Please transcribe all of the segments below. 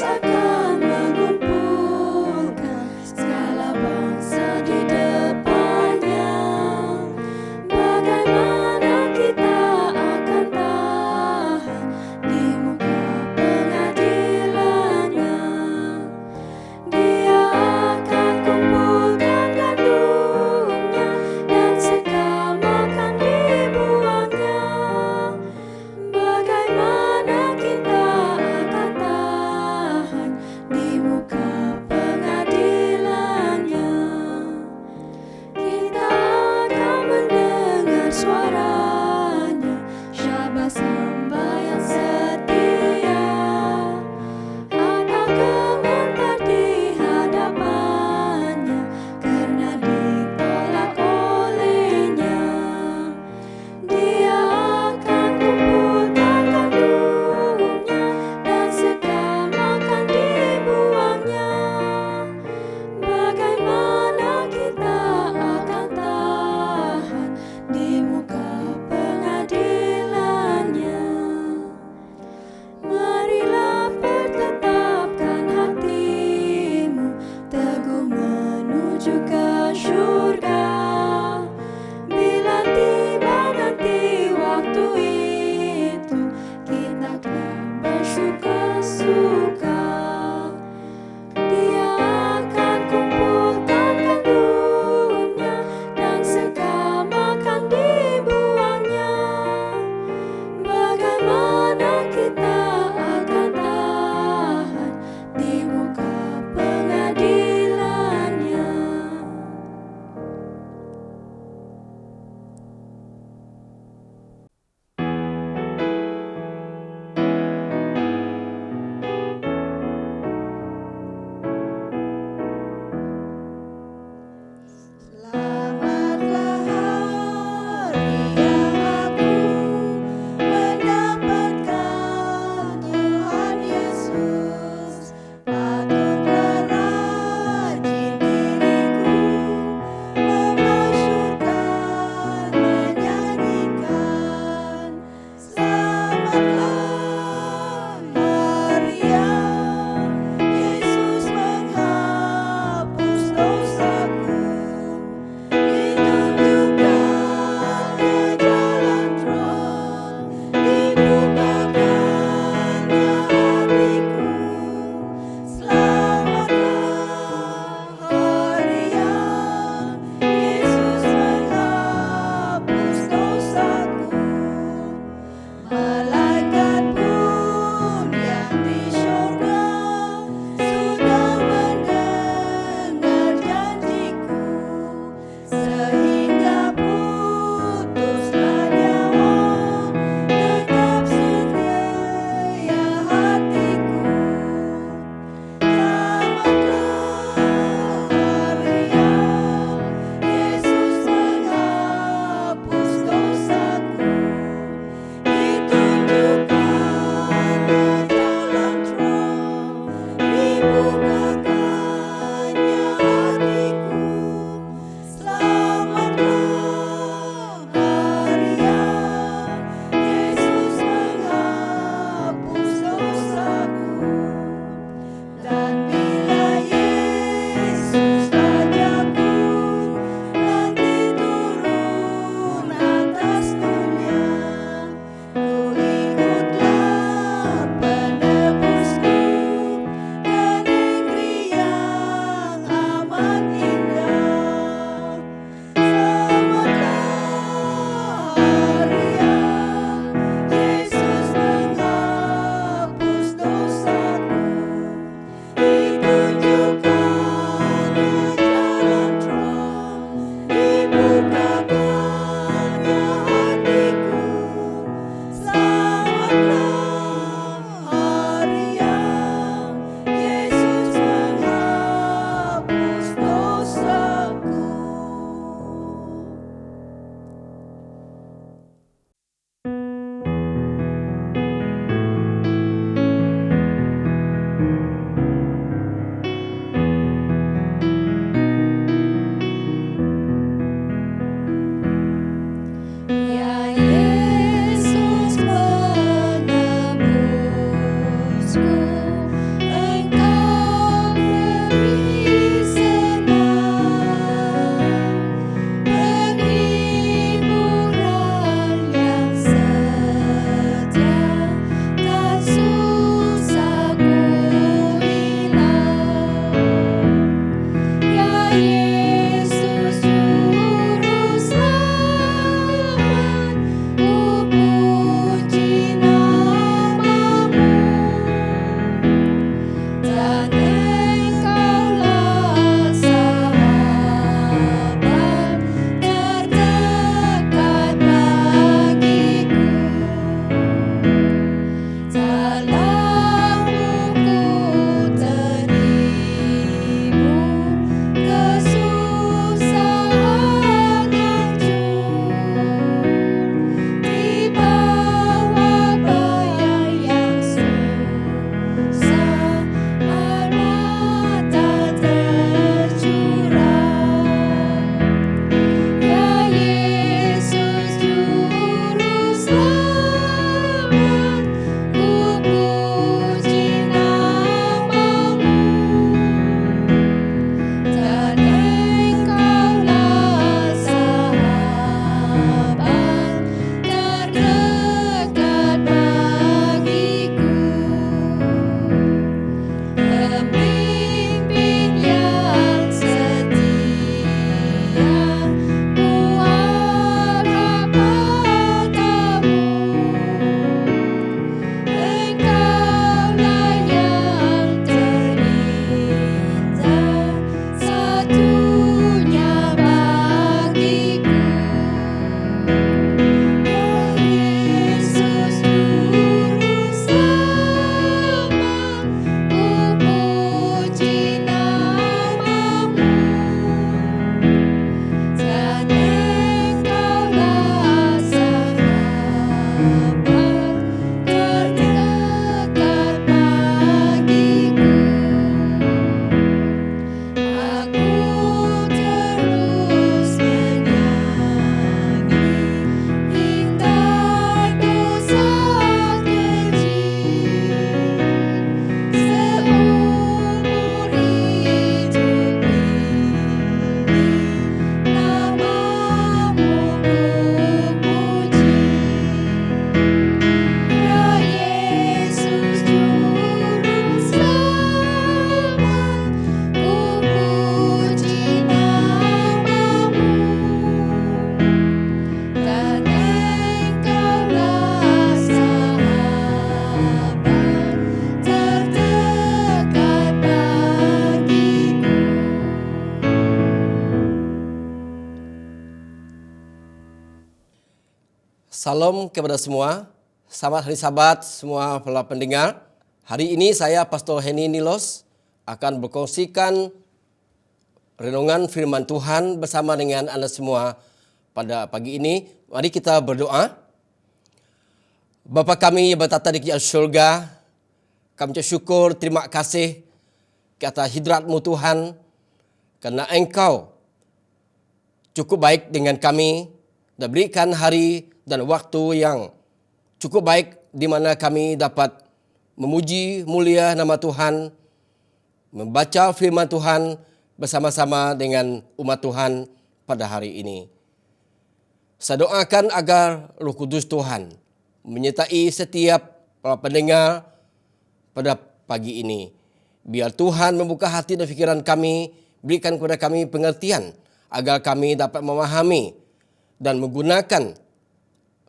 akan mengumpulkan segala bangsa di depannya. Bagaimana kita akan tahan di muka pengadilannya? Dia akan kumpulkan gandumnya dan sekam akan dibuangnya. Bagaimana kita akan tahan Salam kepada semua. Selamat hari Sabat semua para pendengar. Hari ini saya Pastor Henny Nilos akan berkongsikan renungan firman Tuhan bersama dengan Anda semua pada pagi ini. Mari kita berdoa. Bapa kami yang bertata di surga, kami ucap syukur, terima kasih ke atas hidrat-Mu Tuhan, karena Engkau cukup baik dengan kami dan berikan hari dan waktu yang cukup baik di mana kami dapat memuji mulia nama Tuhan, membaca firman Tuhan bersama-sama dengan umat Tuhan pada hari ini. Saya doakan agar Roh Kudus Tuhan menyertai setiap para pendengar pada pagi ini. Biar Tuhan membuka hati dan fikiran kami, berikan kepada kami pengertian agar kami dapat memahami dan menggunakan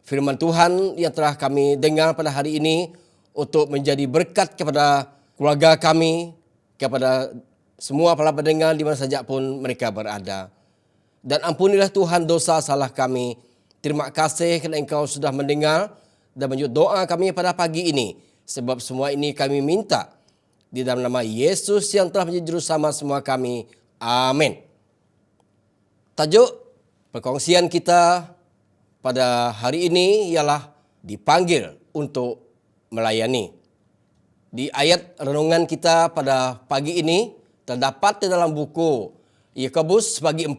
firman Tuhan yang telah kami dengar pada hari ini untuk menjadi berkat kepada keluarga kami, kepada semua para pendengar di mana saja pun mereka berada. Dan ampunilah Tuhan dosa salah kami. Terima kasih kerana Engkau sudah mendengar dan menjawab doa kami pada pagi ini. Sebab semua ini kami minta di dalam nama Yesus yang telah menjadi jurusama semua kami. Amin. Tajuk perkongsian kita pada hari ini ialah dipanggil untuk melayani. Di ayat renungan kita pada pagi ini terdapat di dalam buku Yakobus bagi 4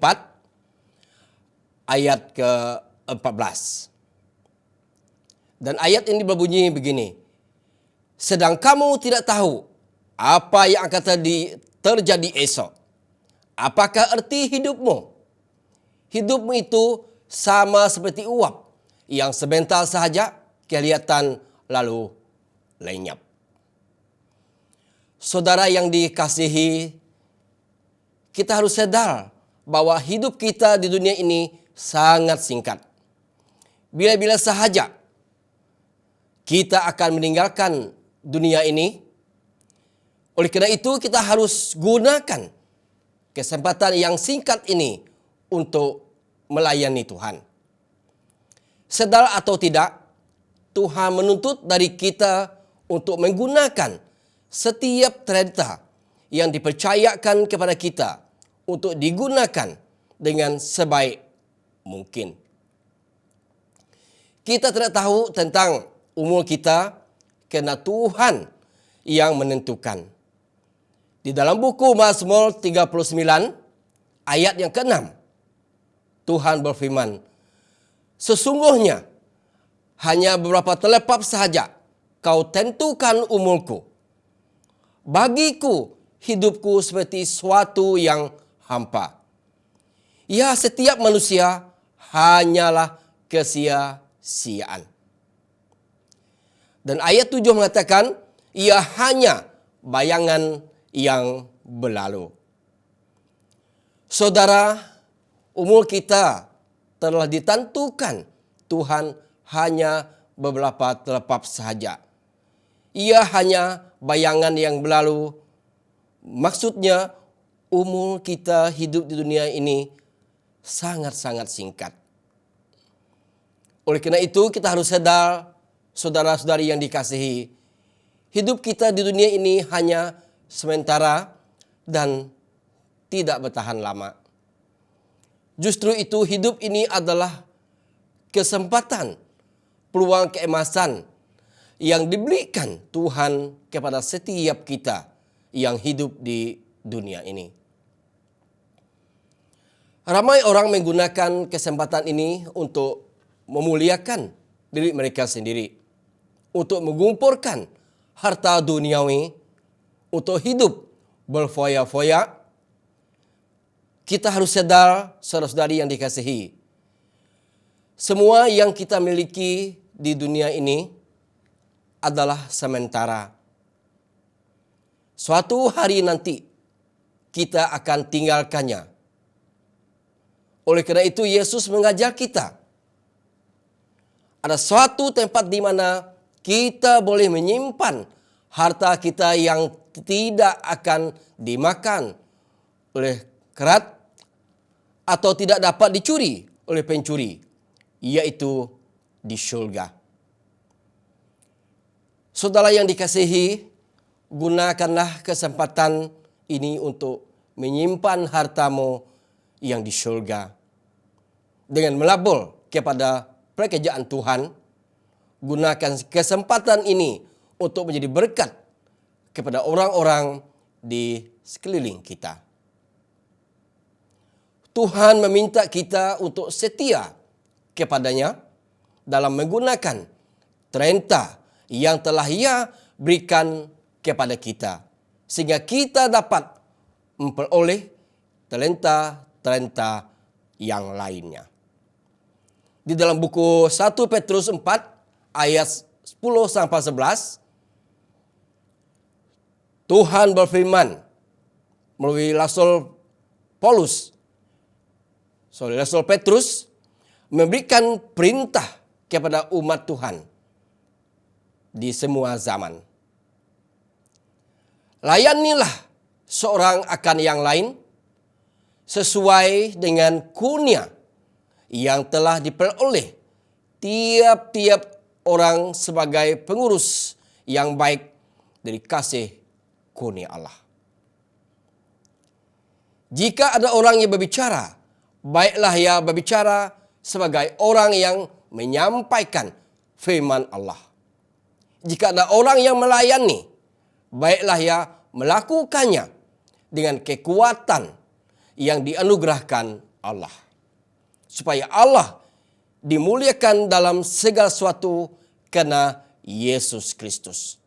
ayat ke-14. Dan ayat ini berbunyi begini. Sedang kamu tidak tahu apa yang akan terjadi esok. Apakah erti hidupmu? Hidupmu itu sama seperti uap yang sebentar sahaja kelihatan lalu lenyap. Saudara yang dikasihi, kita harus sadar bahwa hidup kita di dunia ini sangat singkat. Bila-bila sahaja kita akan meninggalkan dunia ini. Oleh kerana itu kita harus gunakan kesempatan yang singkat ini untuk melayani Tuhan. Sedar atau tidak, Tuhan menuntut dari kita untuk menggunakan setiap talenta yang dipercayakan kepada kita untuk digunakan dengan sebaik mungkin. Kita tidak tahu tentang umur kita kerana Tuhan yang menentukan. Di dalam buku Mazmur 39 ayat yang ke-6, Tuhan berfirman, sesungguhnya hanya beberapa telepap sahaja kau tentukan umurku. Bagiku hidupku seperti suatu yang hampa. Ya, setiap manusia hanyalah kesia-siaan. Dan ayat 7 mengatakan, ia hanya bayangan yang berlalu. Saudara, umur kita telah ditentukan Tuhan hanya beberapa telepap sahaja. Ia hanya bayangan yang berlalu. Maksudnya, umur kita hidup di dunia ini sangat-sangat singkat. Oleh kerana itu, kita harus sadar, saudara-saudari yang dikasihi, hidup kita di dunia ini hanya sementara dan tidak bertahan lama. Justru itu hidup ini adalah kesempatan, peluang keemasan yang diberikan Tuhan kepada setiap kita yang hidup di dunia ini. Ramai orang menggunakan kesempatan ini untuk memuliakan diri mereka sendiri, untuk mengumpulkan harta duniawi, untuk hidup berfoya-foya. Kita harus sadar, saudara-saudari yang dikasihi, semua yang kita miliki di dunia ini adalah sementara. Suatu hari nanti kita akan tinggalkannya. Oleh kerana itu Yesus mengajar kita, ada suatu tempat di mana kita boleh menyimpan harta kita yang tidak akan dimakan oleh kerat atau tidak dapat dicuri oleh pencuri, yaitu di surga. Saudara yang dikasihi, gunakanlah kesempatan ini untuk menyimpan hartamu yang di surga. Dengan melabur kepada pekerjaan Tuhan, gunakan kesempatan ini untuk menjadi berkat kepada orang-orang di sekeliling kita. Tuhan meminta kita untuk setia kepadanya dalam menggunakan talenta yang telah Ia berikan kepada kita, sehingga kita dapat memperoleh talenta-talenta yang lainnya. Di dalam buku 1 Petrus 4 ayat 10-11, Tuhan berfirman melalui Rasul Petrus memberikan perintah kepada umat Tuhan di semua zaman. Layanilah seorang akan yang lain sesuai dengan kurnia yang telah diperoleh tiap-tiap orang sebagai pengurus yang baik dari kasih kurnia Allah. Jika ada orang yang berbicara, baiklah ia berbicara sebagai orang yang menyampaikan firman Allah. Jika ada orang yang melayani, baiklah ia melakukannya dengan kekuatan yang dianugerahkan Allah, supaya Allah dimuliakan dalam segala sesuatu karena Yesus Kristus.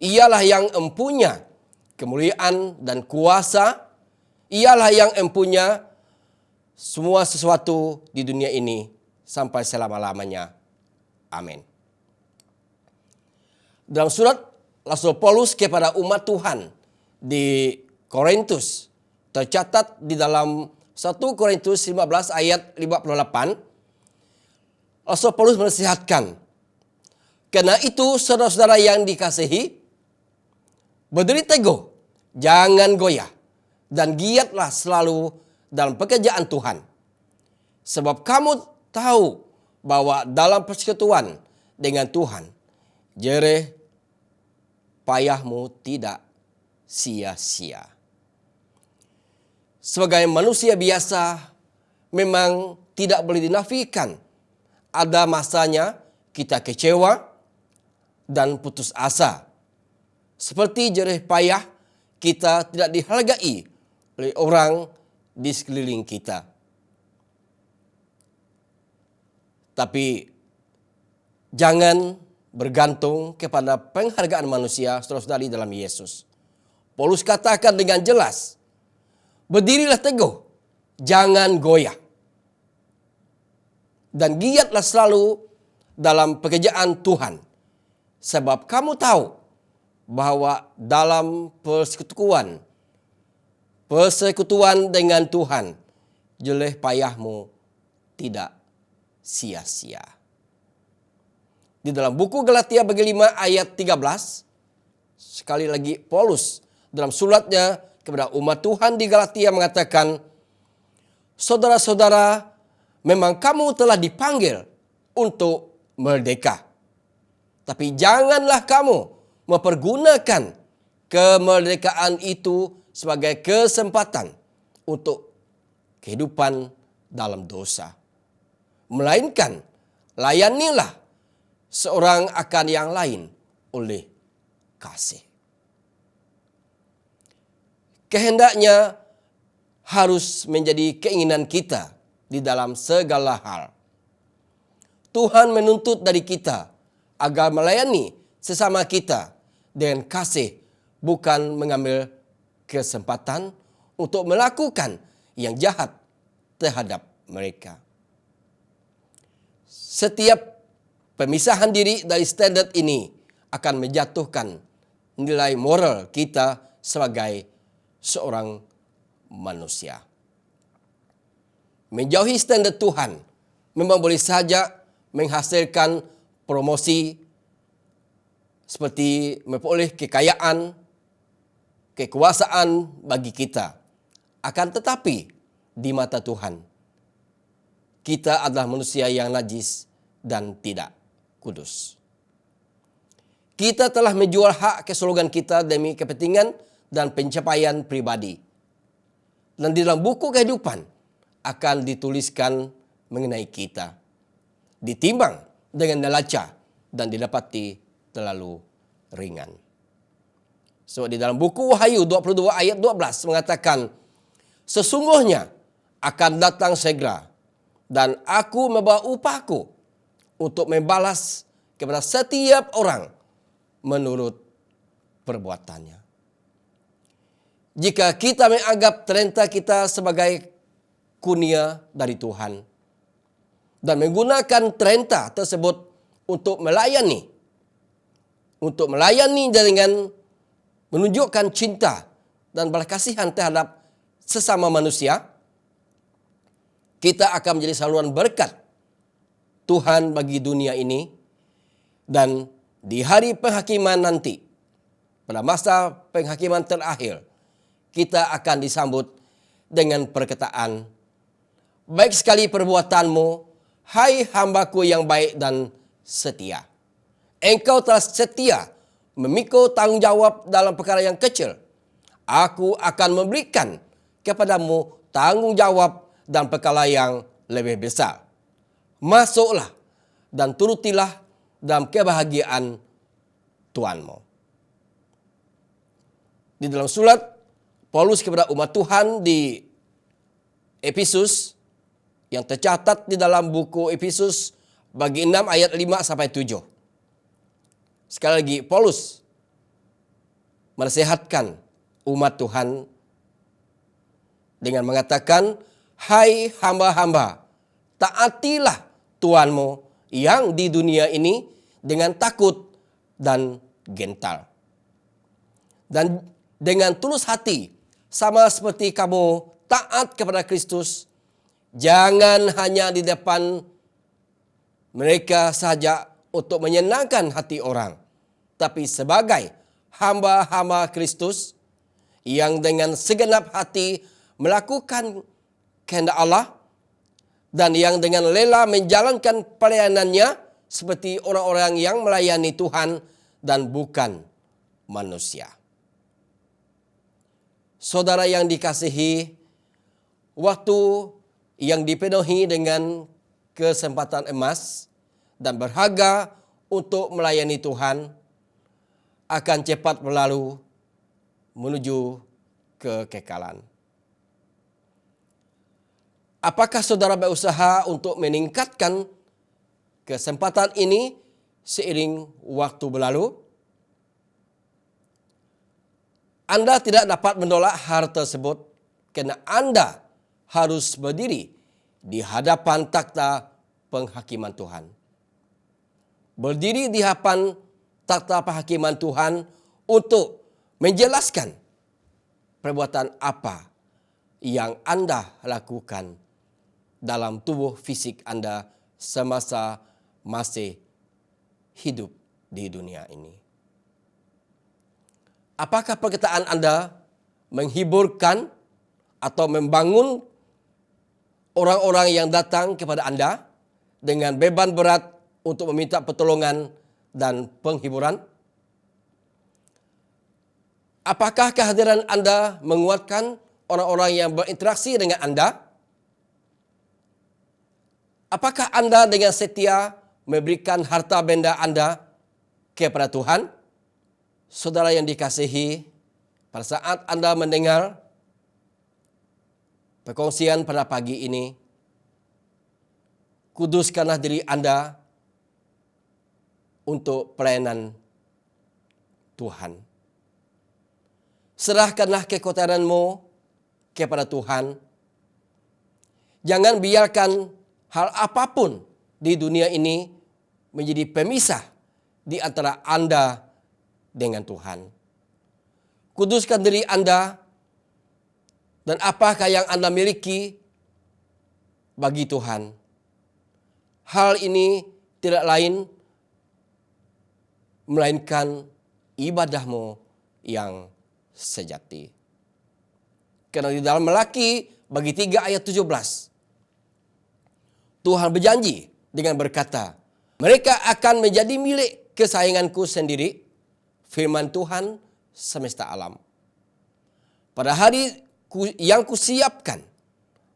Ialah yang empunya kemuliaan dan kuasa, ialah yang empunya semua sesuatu di dunia ini sampai selama-lamanya. Amin. Dalam surat Rasul Paulus kepada umat Tuhan di Korintus, tercatat di dalam 1 Korintus 15 ayat 58, Rasul Paulus menasihatkan, karena itu saudara-saudara yang dikasihi, berdiri teguh, jangan goyah, dan giatlah selalu dalam pekerjaan Tuhan. Sebab kamu tahu bahwa dalam persekutuan dengan Tuhan, jerih payahmu tidak sia-sia. Sebagai manusia biasa, memang tidak boleh dinafikan. Ada masanya kita kecewa dan putus asa. Seperti jerih payah, kita tidak dihargai oleh orang di sekeliling kita. Tapi jangan bergantung kepada penghargaan manusia, saudara-saudari dalam Yesus. Paulus katakan dengan jelas, berdirilah teguh, jangan goyah. Dan giatlah selalu dalam pekerjaan Tuhan. Sebab kamu tahu bahwa dalam persekutuan dengan Tuhan, jerih payahmu tidak sia-sia. Di dalam buku Galatia bagi 5 ayat 13, sekali lagi Paulus dalam suratnya kepada umat Tuhan di Galatia mengatakan, saudara-saudara, memang kamu telah dipanggil untuk merdeka. Tapi janganlah kamu mempergunakan kemerdekaan itu sebagai kesempatan untuk kehidupan dalam dosa. Melainkan layanilah seorang akan yang lain oleh kasih. Kehendaknya harus menjadi keinginan kita di dalam segala hal. Tuhan menuntut dari kita agar melayani sesama kita dengan kasih, bukan mengambil kesempatan untuk melakukan yang jahat terhadap mereka. Setiap pemisahan diri dari standar ini akan menjatuhkan nilai moral kita sebagai seorang manusia. Menjauhi standar Tuhan memang boleh saja menghasilkan promosi seperti memperoleh kekayaan, kekuasaan bagi kita. Akan tetapi di mata Tuhan, kita adalah manusia yang najis dan tidak kudus. Kita telah menjual hak keseluruhan kita demi kepentingan dan pencapaian pribadi. Dan di dalam buku kehidupan akan dituliskan mengenai kita. Ditimbang dengan neraca dan didapati terlalu ringan. So di dalam buku Wahyu 22 ayat 12 mengatakan, sesungguhnya akan datang segera dan aku membawa upahku untuk membalas kepada setiap orang menurut perbuatannya. Jika kita menganggap talenta kita sebagai kurnia dari Tuhan dan menggunakan talenta tersebut untuk melayani dengan menunjukkan cinta dan belas kasihan terhadap sesama manusia, kita akan menjadi saluran berkat Tuhan bagi dunia ini. Dan di hari penghakiman nanti, pada masa penghakiman terakhir, kita akan disambut dengan perkataan, baik sekali perbuatanmu, hai hambaku yang baik dan setia. Engkau telah setia memikul tanggung jawab dalam perkara yang kecil. Aku akan memberikan kepadamu tanggung jawab dan perkara yang lebih besar. Masuklah dan turutilah dalam kebahagiaan Tuhanmu. Di dalam surat Paulus kepada umat Tuhan di Efesus yang tercatat di dalam buku Efesus bagi 6 ayat 5 sampai 7. Sekali lagi, Paulus menasihatkan umat Tuhan dengan mengatakan, hai hamba-hamba, taatilah Tuhanmu yang di dunia ini dengan takut dan gentar. Dan dengan tulus hati, sama seperti kamu taat kepada Kristus, jangan hanya di depan mereka saja untuk menyenangkan hati orang, tapi sebagai hamba-hamba Kristus yang dengan segenap hati melakukan kehendak Allah dan yang dengan rela menjalankan pelayanannya seperti orang-orang yang melayani Tuhan dan bukan manusia. Saudara yang dikasihi, waktu yang dipenuhi dengan kesempatan emas dan berharga untuk melayani Tuhan akan cepat berlalu menuju kekekalan. Apakah saudara berusaha untuk meningkatkan kesempatan ini seiring waktu berlalu? Anda tidak dapat menolak hal tersebut karena Anda harus berdiri di hadapan takhta penghakiman Tuhan. Berdiri di hadapan takhta penghakiman Tuhan untuk menjelaskan perbuatan apa yang Anda lakukan dalam tubuh fisik Anda semasa masih hidup di dunia ini. Apakah perkataan Anda menghiburkan atau membangun orang-orang yang datang kepada Anda dengan beban berat untuk meminta pertolongan dan penghiburan? Apakah kehadiran Anda menguatkan orang-orang yang berinteraksi dengan Anda? Apakah Anda dengan setia memberikan harta benda Anda kepada Tuhan? Saudara yang dikasihi, pada saat Anda mendengar perkongsian pada pagi ini, kuduskanlah diri Anda untuk pelayanan Tuhan. Serahkanlah kekhawatiranmu kepada Tuhan. Jangan biarkan hal apapun di dunia ini menjadi pemisah di antara Anda dengan Tuhan. Kuduskan diri Anda dan apakah yang Anda miliki bagi Tuhan. Hal ini tidak lain melainkan ibadahmu yang sejati. Karena di dalam Malaki bagi 3 ayat 17, Tuhan berjanji dengan berkata, Mereka akan menjadi milik kesayanganku sendiri, firman Tuhan semesta alam. Pada hari yang kusiapkan,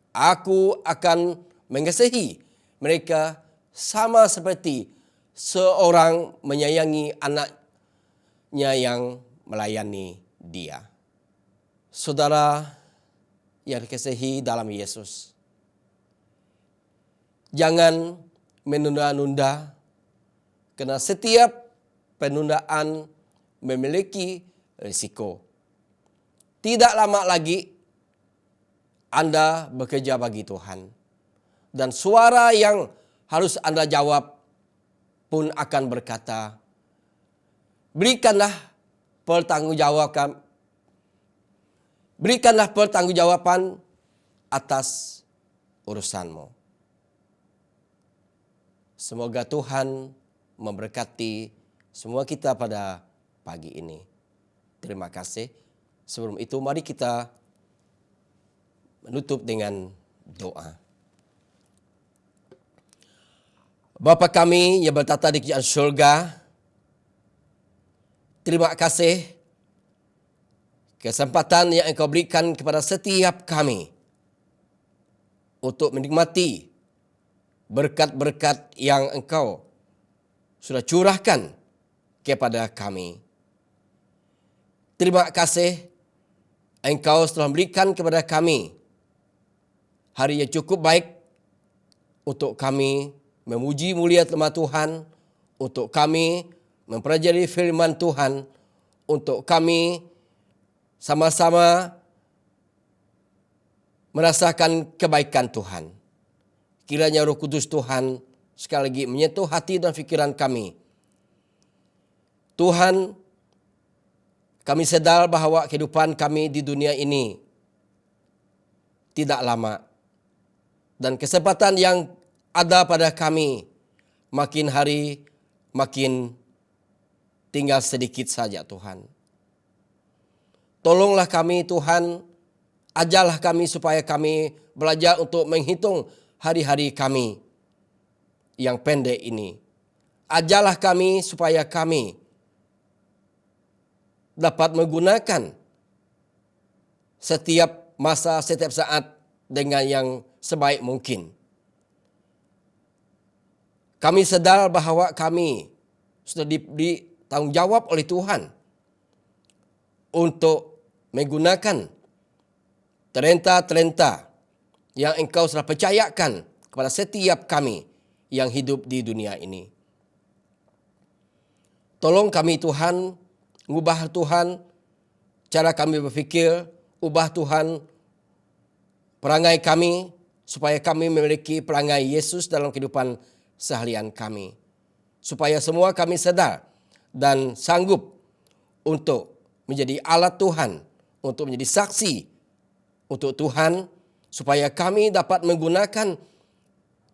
aku akan mengasihi mereka sama seperti seorang menyayangi anaknya yang melayani dia. Saudara yang dikasihi dalam Yesus, jangan menunda-nunda, karena setiap penundaan memiliki risiko. Tidak lama lagi Anda bekerja bagi Tuhan. Dan suara yang harus Anda jawab pun akan berkata, berikanlah pertanggungjawaban atas urusanmu. Semoga Tuhan memberkati semua kita pada pagi ini. Terima kasih. Sebelum itu mari kita menutup dengan doa. Bapa kami yang bertata di kerajaan surga, terima kasih kesempatan yang Engkau berikan kepada setiap kami untuk menikmati berkat-berkat yang Engkau sudah curahkan kepada kami. Terima kasih Engkau telah memberikan kepada kami hari yang cukup baik untuk kami memuji mulia nama Tuhan, untuk kami mempelajari firman Tuhan, untuk kami sama-sama merasakan kebaikan Tuhan. Kiranya Roh Kudus Tuhan sekali lagi menyentuh hati dan pikiran kami. Tuhan, kami sadar bahwa kehidupan kami di dunia ini tidak lama. Dan kesempatan yang ada pada kami makin hari makin tinggal sedikit saja Tuhan. Tolonglah kami Tuhan, ajarlah kami supaya kami belajar untuk menghitung hari-hari kami yang pendek ini. Ajarlah kami supaya kami dapat menggunakan setiap masa, setiap saat dengan yang sebaik mungkin. Kami sadar bahwa kami sudah diberi tanggung jawab oleh Tuhan untuk menggunakan talenta-talenta yang Engkau sudah percayakan kepada setiap kami yang hidup di dunia ini. Tolong kami Tuhan, ubah Tuhan cara kami berfikir, ubah Tuhan perangai kami supaya kami memiliki perangai Yesus dalam kehidupan seharian kami. Supaya semua kami sadar dan sanggup untuk menjadi alat Tuhan, untuk menjadi saksi untuk Tuhan, supaya kami dapat menggunakan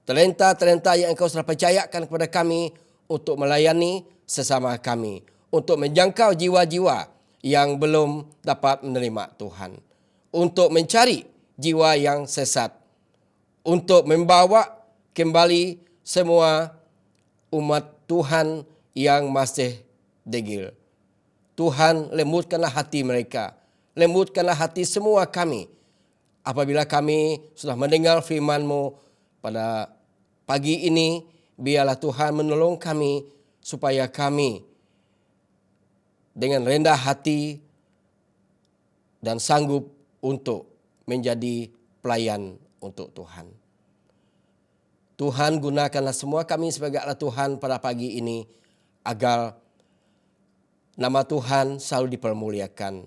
talenta-talenta yang Engkau sudah percayakan kepada kami untuk melayani sesama kami, untuk menjangkau jiwa-jiwa yang belum dapat menerima Tuhan, untuk mencari jiwa yang sesat, untuk membawa kembali semua umat Tuhan yang masih degil. Tuhan, lembutkanlah hati mereka, lembutkanlah hati semua kami. Apabila kami sudah mendengar firman-Mu pada pagi ini, biarlah Tuhan menolong kami supaya kami dengan rendah hati dan sanggup untuk menjadi pelayan untuk Tuhan. Tuhan, gunakanlah semua kami sebagai alat Tuhan pada pagi ini agar nama Tuhan selalu dipermuliakan.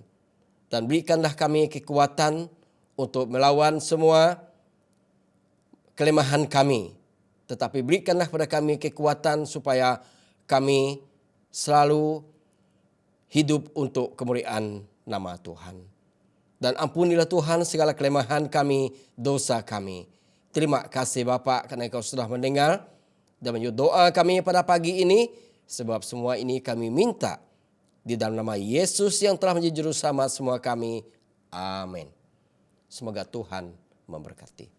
Dan berikanlah kami kekuatan untuk melawan semua kelemahan kami. Tetapi berikanlah kepada kami kekuatan supaya kami selalu hidup untuk kemuliaan nama Tuhan. Dan ampunilah Tuhan segala kelemahan kami, dosa kami. Terima kasih Bapa karena Engkau sudah mendengar dan menjawab doa kami pada pagi ini. Sebab semua ini kami minta di dalam nama Yesus yang telah menjadi juru selamat semua kami. Amin. Semoga Tuhan memberkati.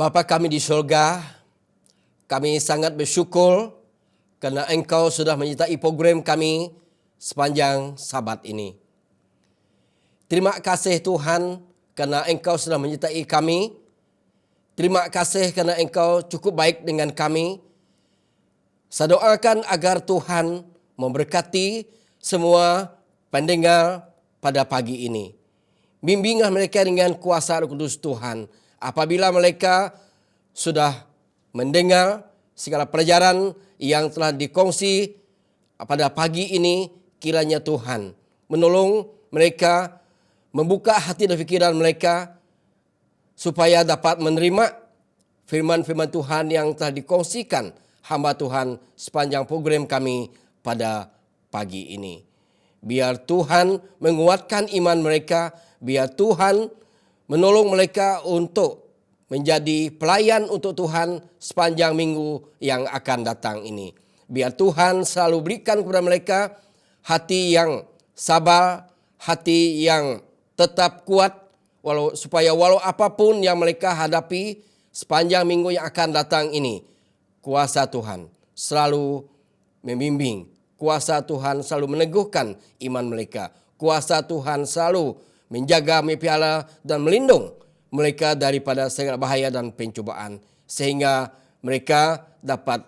Bapa kami di surga, kami sangat bersyukur karena Engkau sudah menyertai program kami sepanjang Sabat ini. Terima kasih Tuhan karena Engkau sudah menyertai kami. Terima kasih karena Engkau cukup baik dengan kami. Saya doakan agar Tuhan memberkati semua pendengar pada pagi ini. Bimbinglah mereka dengan kuasa Roh Kudus Tuhan. Apabila mereka sudah mendengar segala pelajaran yang telah dikongsi pada pagi ini, kiranya Tuhan menolong mereka, membuka hati dan pikiran mereka supaya dapat menerima firman-firman Tuhan yang telah dikongsikan hamba Tuhan sepanjang program kami pada pagi ini. Biar Tuhan menguatkan iman mereka, biar Tuhan menolong mereka untuk menjadi pelayan untuk Tuhan sepanjang minggu yang akan datang ini. Biar Tuhan selalu berikan kepada mereka hati yang sabar, hati yang tetap kuat, supaya walau apapun yang mereka hadapi sepanjang minggu yang akan datang ini, kuasa Tuhan selalu membimbing, kuasa Tuhan selalu meneguhkan iman mereka, kuasa Tuhan selalu menjaga, melindungi dan melindung mereka daripada segala bahaya dan pencobaan, sehingga mereka dapat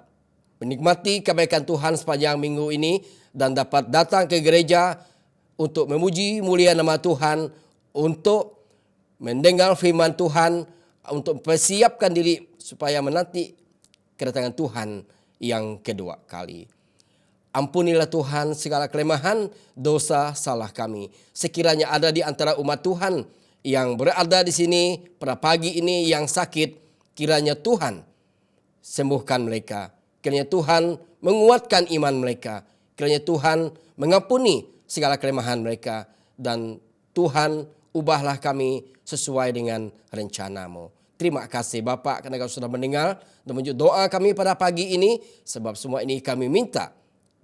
menikmati kebaikan Tuhan sepanjang minggu ini dan dapat datang ke gereja untuk memuji mulia nama Tuhan, untuk mendengar firman Tuhan, untuk mempersiapkan diri supaya menanti kedatangan Tuhan yang kedua kali. Ampunilah Tuhan segala kelemahan, dosa, salah kami. Sekiranya ada di antara umat Tuhan yang berada di sini pada pagi ini yang sakit, kiranya Tuhan sembuhkan mereka. Kiranya Tuhan menguatkan iman mereka. Kiranya Tuhan mengampuni segala kelemahan mereka. Dan Tuhan, ubahlah kami sesuai dengan rencana-Mu. Terima kasih Bapa karena Kau sudah mendengar dan menjawab doa kami pada pagi ini. Sebab semua ini kami minta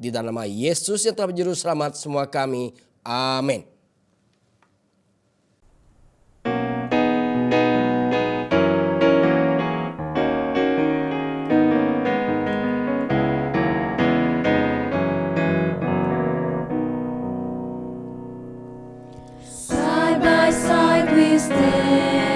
di dalam nama Yesus yang telah menjadi juru selamat semua kami. Amin. Side by side we stand.